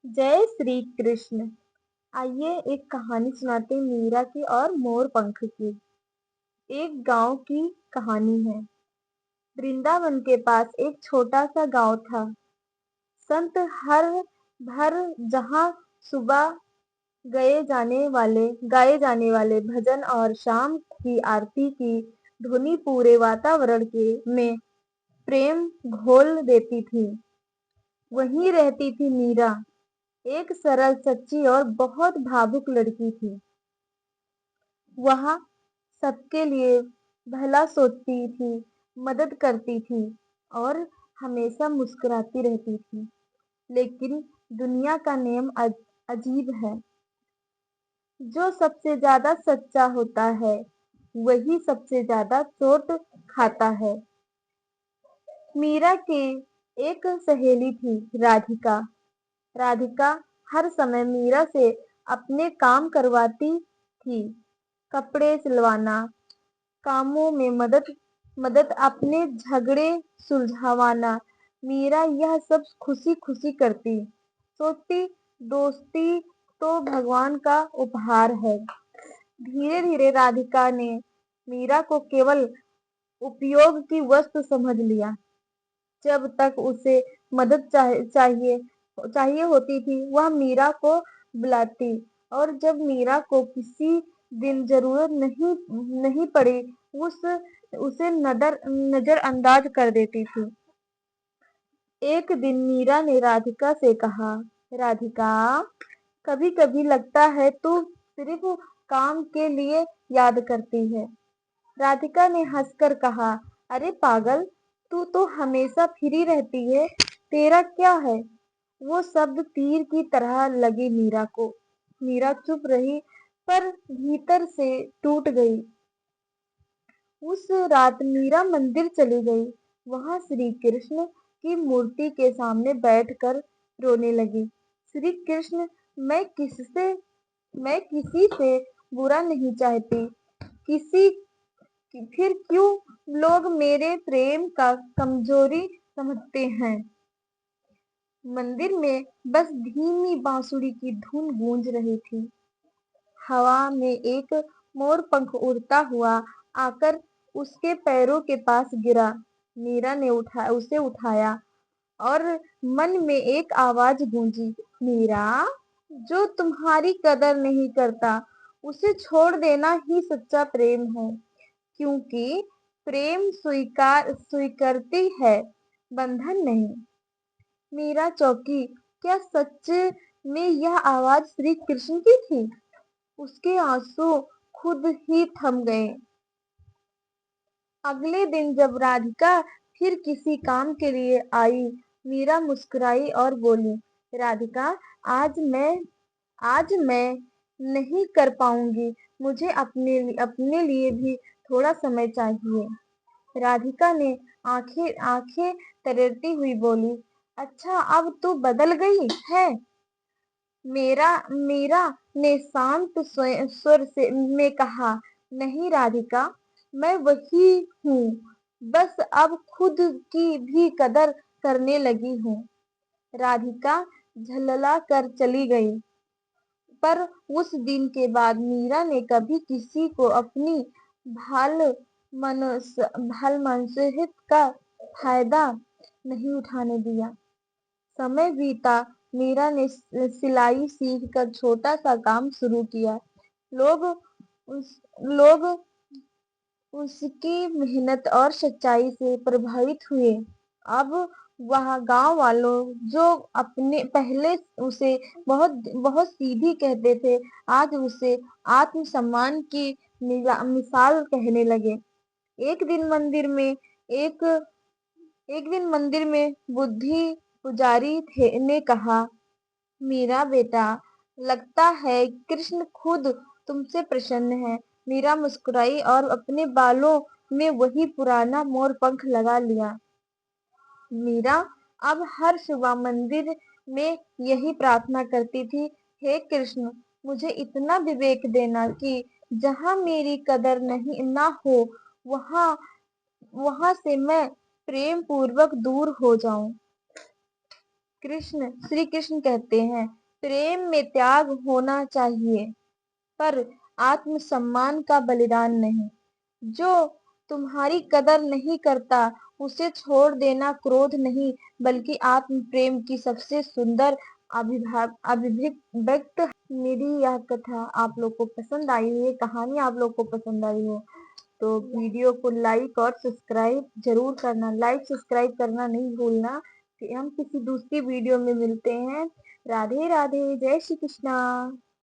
जय श्री कृष्ण। आइए एक कहानी सुनाते हैं मीरा की और मोर पंख की। एक गांव की कहानी है। वृंदावन के पास एक छोटा सा गांव था। संत हर भर जहां सुबह गाए जाने वाले भजन और शाम की आरती की धुनी पूरे वातावरण के में प्रेम घोल देती थी। वहीं रहती थी मीरा, एक सरल, सच्ची और बहुत भावुक लड़की थी। वह सबके लिए भला सोचती थी, मदद करती थी और हमेशा मुस्कुराती रहती थी। लेकिन दुनिया का नियम अजीब है। जो सबसे ज्यादा सच्चा होता है, वही सबसे ज्यादा चोट खाता है। मीरा की एक सहेली थी, राधिका। राधिका हर समय मीरा से अपने काम करवाती थी। कपड़े सिलवाना, कामों में मदद मदद अपने झगड़े सुलझावाना। मीरा यह सब खुशी खुशी करती। सोचती, दोस्ती तो भगवान का उपहार है। धीरे धीरे राधिका ने मीरा को केवल उपयोग की वस्तु समझ लिया। जब तक उसे मदद चाहिए होती थी, वह मीरा को बुलाती, और जब मीरा को किसी दिन जरूरत नहीं नहीं पड़ी, उसे नजरअंदाज कर देती थी। एक दिन मीरा ने राधिका से कहा, राधिका, कभी कभी लगता है तू सिर्फ काम के लिए याद करती है। राधिका ने हंसकर कहा, अरे पागल, तू तो हमेशा फ्री रहती है, तेरा क्या है। वो शब्द तीर की तरह लगे मीरा को। मीरा चुप रही, पर भीतर से टूट गई। उस रात मीरा मंदिर चली गई। वहां श्री कृष्ण की मूर्ति के सामने बैठकर रोने लगी। श्री कृष्ण, मैं किसी से बुरा नहीं चाहती। किसी फिर क्यों लोग मेरे प्रेम का कमजोरी समझते हैं। मंदिर में बस धीमी बांसुरी की धुन गूंज रही थी। हवा में एक मोर पंख उड़ता हुआ आकर उसके पैरों के पास गिरा। मीरा ने उसे उठाया और मन में एक आवाज गूंजी, मीरा, जो तुम्हारी कदर नहीं करता, उसे छोड़ देना ही सच्चा प्रेम है। क्योंकि प्रेम स्वीकृति है, बंधन नहीं। मीरा चौंकी। क्या सच में यह आवाज श्री कृष्ण की थी? उसके आंसू खुद ही थम गए। अगले दिन जब राधिका फिर किसी काम के लिए आई, मीरा मुस्कुराई और बोली, राधिका, आज मैं नहीं कर पाऊंगी। मुझे अपने लिए भी थोड़ा समय चाहिए। राधिका ने आंखें आंखें तरेरती हुई बोली, अच्छा, अब तू बदल गई है। मीरा ने शांत स्वर में कहा, नहीं राधिका, मैं वही हूँ, बस अब खुद की भी कदर करने लगी हूँ। राधिका झल्ला कर चली गई। पर उस दिन के बाद मीरा ने कभी किसी को अपनी भलमनसियत का फायदा नहीं उठाने दिया। समय बीता। मीरा ने सिलाई सीख कर छोटा सा काम शुरू किया। लोग लोग उसकी मेहनत और सच्चाई से प्रभावित हुए। अब वह गांव वालों, जो अपने पहले उसे बहुत बहुत सीधी कहते थे, आज उसे आत्मसम्मान की मिसाल कहने लगे। एक दिन मंदिर में एक एक दिन मंदिर में बुद्धि पुजारी ने कहा, मीरा बेटा, लगता है कृष्ण खुद तुमसे प्रसन्न है। मीरा मुस्कुराई और अपने बालों में वही पुराना मोर पंख लगा लिया। मीरा अब हर सुबह मंदिर में यही प्रार्थना करती थी, हे कृष्ण, मुझे इतना विवेक देना कि जहाँ मेरी कदर नहीं ना हो, वहाँ वहां से मैं प्रेम पूर्वक दूर हो जाऊं। श्री कृष्ण कहते हैं, प्रेम में त्याग होना चाहिए पर आत्मसम्मान का बलिदान नहीं। जो तुम्हारी कदर नहीं करता उसे छोड़ देना क्रोध नहीं बल्कि आत्म प्रेम की सबसे सुंदर अभिव्यक्त है। मेरी यह कथा आप लोग को पसंद आई हो, ये कहानी आप लोग को पसंद आई हो तो वीडियो को लाइक और सब्सक्राइब जरूर करना। लाइक सब्सक्राइब करना नहीं भूलना। हम किसी दूसरी वीडियो में मिलते हैं। राधे राधे, जय श्री कृष्णा।